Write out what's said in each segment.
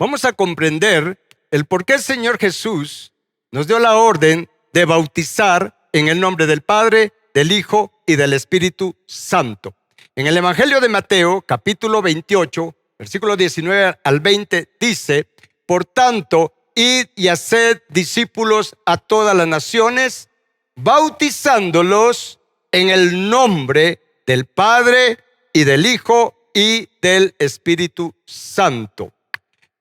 vamos a comprender el por qué el Señor Jesús nos dio la orden de bautizar en el nombre del Padre, del Hijo y del Espíritu Santo. En el Evangelio de Mateo, capítulo 28, versículo 19 al 20, dice: por tanto, id y haced discípulos a todas las naciones, bautizándolos en el nombre del Padre y del Hijo y del Espíritu Santo.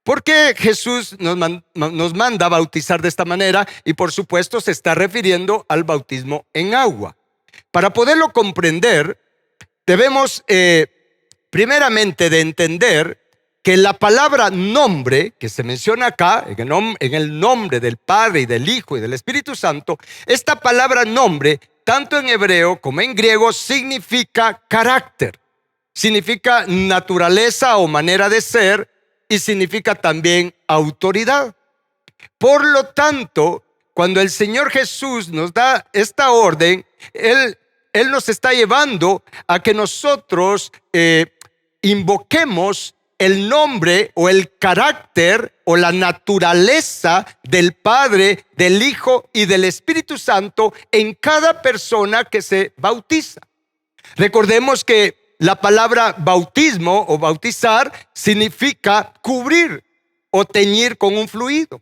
¿Por qué Jesús nos manda a bautizar de esta manera? Y por supuesto se está refiriendo al bautismo en agua. Para poderlo comprender, debemos primeramente de entender que la palabra nombre, que se menciona acá, en el nombre del Padre y del Hijo y del Espíritu Santo, esta palabra nombre, tanto en hebreo como en griego, significa carácter, significa naturaleza o manera de ser, y significa también autoridad. Por lo tanto, cuando el Señor Jesús nos da esta orden, Él nos está llevando a que nosotros invoquemos el nombre o el carácter o la naturaleza del Padre, del Hijo y del Espíritu Santo en cada persona que se bautiza. Recordemos que la palabra bautismo o bautizar significa cubrir o teñir con un fluido.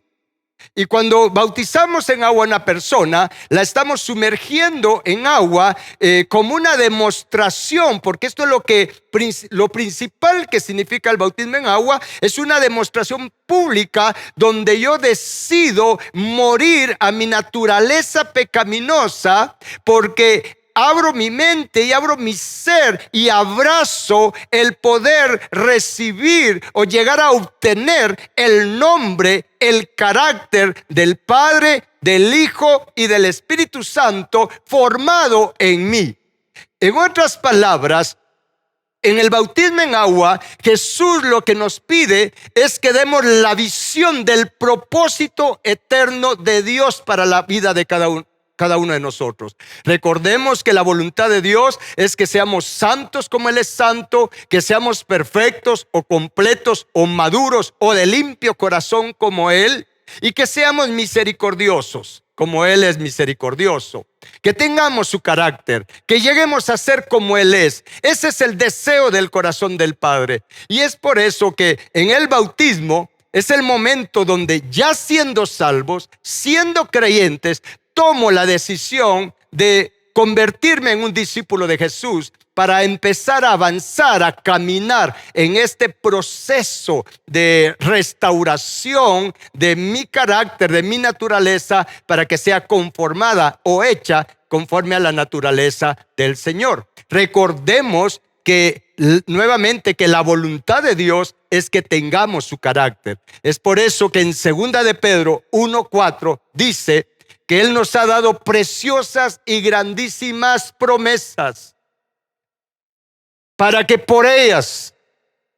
Y cuando bautizamos en agua a una persona, la estamos sumergiendo en agua como una demostración, porque esto es lo principal que significa el bautismo en agua, es una demostración pública donde yo decido morir a mi naturaleza pecaminosa, porque abro mi mente y abro mi ser y abrazo el poder recibir o llegar a obtener el nombre, el carácter del Padre, del Hijo y del Espíritu Santo formado en mí. En otras palabras, en el bautismo en agua, Jesús lo que nos pide es que demos la visión del propósito eterno de Dios para la vida de cada uno de nosotros. Recordemos que la voluntad de Dios es que seamos santos como Él es santo, que seamos perfectos o completos o maduros o de limpio corazón como Él, y que seamos misericordiosos como Él es misericordioso, que tengamos su carácter, que lleguemos a ser como Él es. Ese es el deseo del corazón del Padre, y es por eso que en el bautismo es el momento donde, ya siendo salvos, siendo creyentes, tomo la decisión de convertirme en un discípulo de Jesús para empezar a avanzar, a caminar en este proceso de restauración de mi carácter, de mi naturaleza, para que sea conformada o hecha conforme a la naturaleza del Señor. Recordemos que nuevamente que la voluntad de Dios es que tengamos su carácter. Es por eso que en 2 de Pedro 1:4 dice que Él nos ha dado preciosas y grandísimas promesas para que por ellas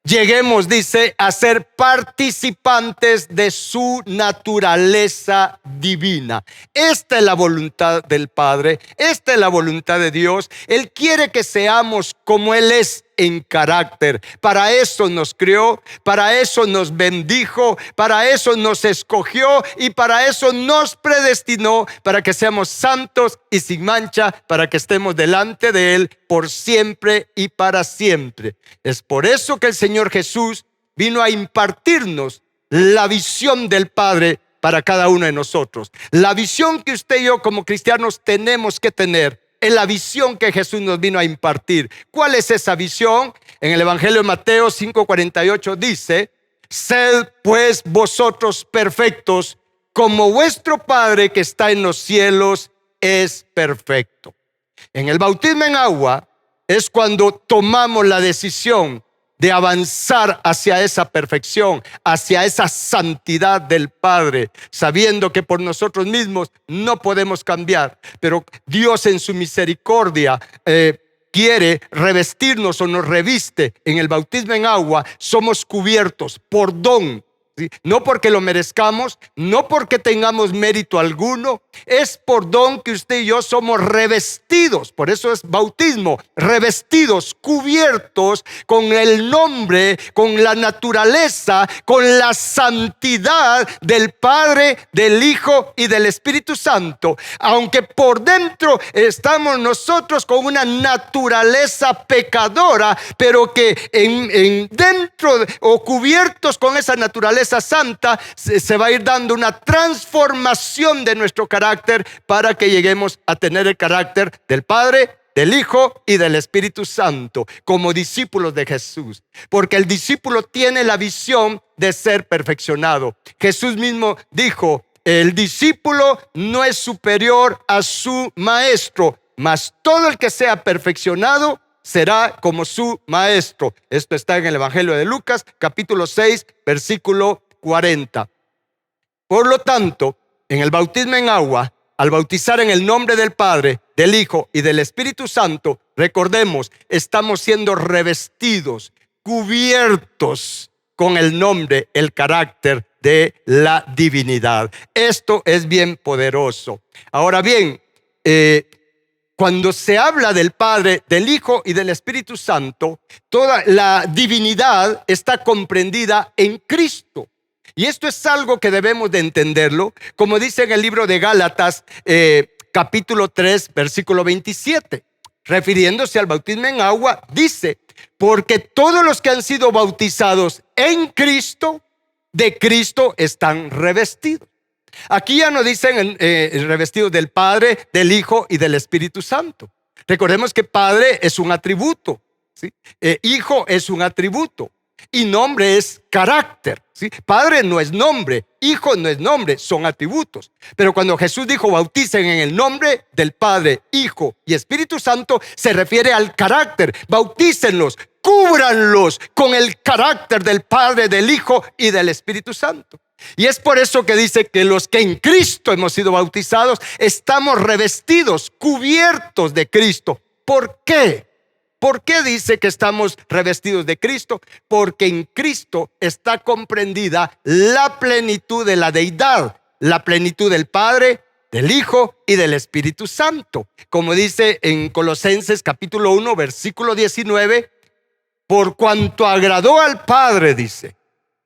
lleguemos, dice, a ser participantes de su naturaleza divina. Esta es la voluntad del Padre, esta es la voluntad de Dios. Él quiere que seamos como Él es en carácter. Para eso nos crió, para eso nos bendijo, para eso nos escogió y para eso nos predestinó, para que seamos santos y sin mancha, para que estemos delante de Él por siempre y para siempre. Es por eso que el Señor Jesús vino a impartirnos la visión del Padre para cada uno de nosotros. La visión que usted y yo como cristianos tenemos que tener es la visión que Jesús nos vino a impartir. ¿Cuál es esa visión? En el Evangelio de Mateo 5:48 dice: sed pues vosotros perfectos, como vuestro Padre que está en los cielos es perfecto. En el bautismo en agua es cuando tomamos la decisión de avanzar hacia esa perfección, hacia esa santidad del Padre, sabiendo que por nosotros mismos no podemos cambiar, pero Dios en su misericordia quiere revestirnos o nos reviste. En el bautismo en agua somos cubiertos por don. ¿sí? No porque lo merezcamos, no porque tengamos mérito alguno, es por don que usted y yo somos revestidos, por eso es bautismo, revestidos, cubiertos con el nombre, con la naturaleza, con la santidad del Padre, del Hijo y del Espíritu Santo, aunque por dentro estamos nosotros con una naturaleza pecadora, pero que dentro o cubiertos con esa naturaleza santa se va a ir dando una transformación de nuestro carácter para que lleguemos a tener el carácter del Padre, del Hijo y del Espíritu Santo como discípulos de Jesús, porque el discípulo tiene la visión de ser perfeccionado. Jesús mismo dijo: el discípulo no es superior a su maestro, mas todo el que sea perfeccionado será como su maestro. Esto está en el Evangelio de Lucas, capítulo 6, versículo 40. Por lo tanto, en el bautismo en agua, al bautizar en el nombre del Padre, del Hijo y del Espíritu Santo, recordemos, estamos siendo revestidos, cubiertos con el nombre, el carácter de la divinidad. Esto es bien poderoso. Ahora bien, cuando se habla del Padre, del Hijo y del Espíritu Santo, toda la divinidad está comprendida en Cristo. Y esto es algo que debemos de entenderlo, como dice en el libro de Gálatas, capítulo 3, versículo 27. Refiriéndose al bautismo en agua, dice: porque todos los que han sido bautizados en Cristo, de Cristo están revestidos. Aquí ya no dicen revestidos del Padre, del Hijo y del Espíritu Santo. Recordemos que Padre es un atributo, ¿sí? Hijo es un atributo y nombre es carácter, ¿sí? Padre no es nombre, Hijo no es nombre, son atributos. Pero cuando Jesús dijo bauticen en el nombre del Padre, Hijo y Espíritu Santo, se refiere al carácter. Bautícenlos, cúbranlos con el carácter del Padre, del Hijo y del Espíritu Santo. Y es por eso que dice que los que en Cristo hemos sido bautizados estamos revestidos, cubiertos de Cristo. ¿Por qué? ¿Por qué dice que estamos revestidos de Cristo? Porque en Cristo está comprendida la plenitud de la deidad, la plenitud del Padre, del Hijo y del Espíritu Santo. Como dice en Colosenses capítulo 1, versículo 19, por cuanto agradó al Padre, dice,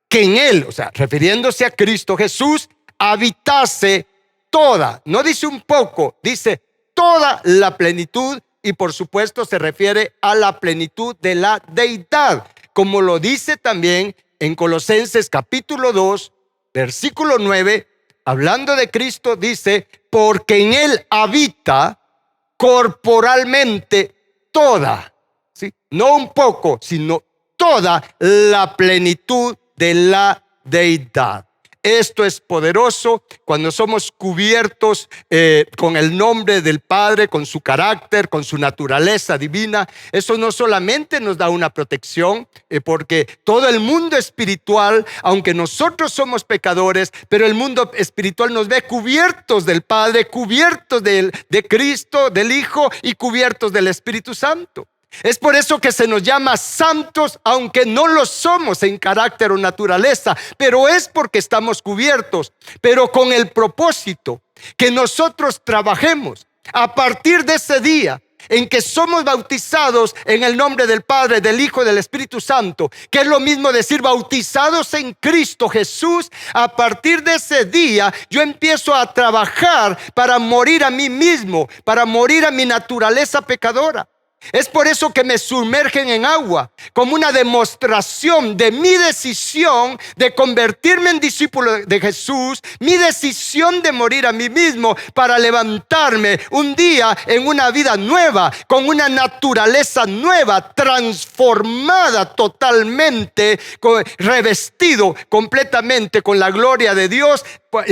que en Él, o sea, refiriéndose a Cristo Jesús, habitase toda, no dice un poco, dice toda la plenitud. Y por supuesto se refiere a la plenitud de la deidad, como lo dice también en Colosenses capítulo 2, versículo 9, hablando de Cristo, dice: porque en Él habita corporalmente toda, ¿sí? No un poco, sino toda la plenitud de la deidad. Esto es poderoso cuando somos cubiertos con el nombre del Padre, con su carácter, con su naturaleza divina. Eso no solamente nos da una protección, porque todo el mundo espiritual, aunque nosotros somos pecadores, pero el mundo espiritual nos ve cubiertos del Padre, cubiertos de Cristo, del Hijo y cubiertos del Espíritu Santo. Es por eso que se nos llama santos, aunque no lo somos en carácter o naturaleza, pero es porque estamos cubiertos, pero con el propósito que nosotros trabajemos a partir de ese día en que somos bautizados en el nombre del Padre, del Hijo y del Espíritu Santo, que es lo mismo decir bautizados en Cristo Jesús. A partir de ese día yo empiezo a trabajar para morir a mí mismo, para morir a mi naturaleza pecadora. Es por eso que me sumergen en agua, como una demostración de mi decisión de convertirme en discípulo de Jesús, mi decisión de morir a mí mismo para levantarme un día en una vida nueva, con una naturaleza nueva, transformada totalmente, revestido completamente con la gloria de Dios,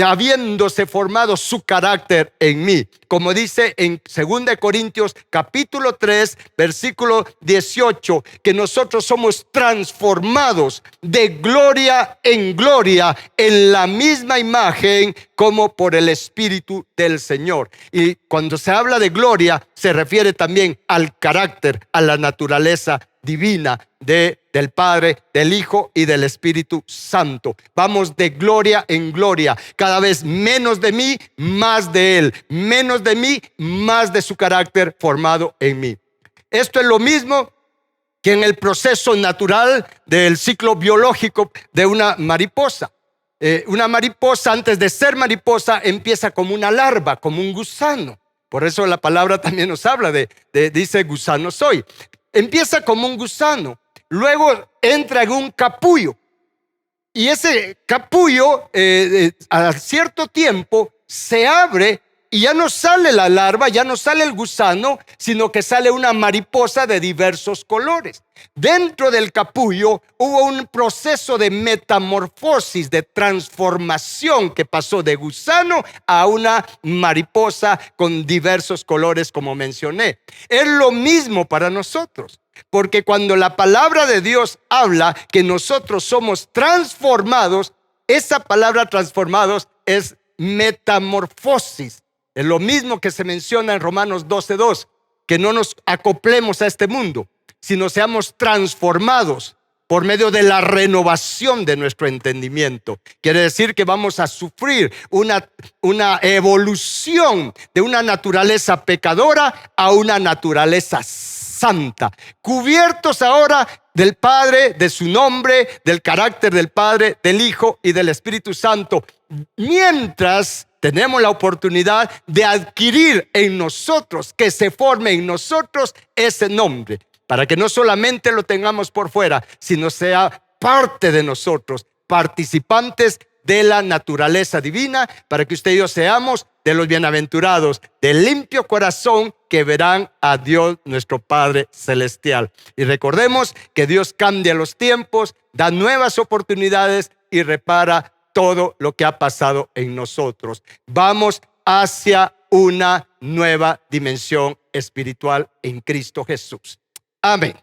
habiéndose formado su carácter en mí. Como dice en 2 Corintios capítulo 3, versículo 18, que nosotros somos transformados de gloria en gloria en la misma imagen como por el Espíritu del Señor. Y cuando se habla de gloria, se refiere también al carácter, a la naturaleza divina del Padre, del Hijo y del Espíritu Santo. Vamos de gloria en gloria, cada vez menos de mí, más de Él, menos de mí, más de su carácter formado en mí. Esto es lo mismo que en el proceso natural del ciclo biológico de una mariposa. Una mariposa, antes de ser mariposa, empieza como una larva, como un gusano. Por eso la palabra también nos habla dice gusano soy. Empieza como un gusano, luego entra en un capullo. Y ese capullo a cierto tiempo se abre y ya no sale la larva, ya no sale el gusano, sino que sale una mariposa de diversos colores. Dentro del capullo hubo un proceso de metamorfosis, de transformación que pasó de gusano a una mariposa con diversos colores, como mencioné. Es lo mismo para nosotros. Porque cuando la palabra de Dios habla que nosotros somos transformados, esa palabra transformados es metamorfosis. Es lo mismo que se menciona en Romanos 12:2, que no nos acoplemos a este mundo, sino seamos transformados por medio de la renovación de nuestro entendimiento. Quiere decir que vamos a sufrir una evolución de una naturaleza pecadora a una naturaleza santa, cubiertos ahora del Padre, de su nombre, del carácter del Padre, del Hijo y del Espíritu Santo, mientras tenemos la oportunidad de adquirir en nosotros, que se forme en nosotros ese nombre, para que no solamente lo tengamos por fuera, sino sea parte de nosotros, participantes de la naturaleza divina, para que usted y yo seamos de los bienaventurados, de limpio corazón, que verán a Dios nuestro Padre Celestial. Y recordemos que Dios cambia los tiempos, da nuevas oportunidades y repara todo lo que ha pasado en nosotros. Vamos hacia una nueva dimensión espiritual en Cristo Jesús. Amén.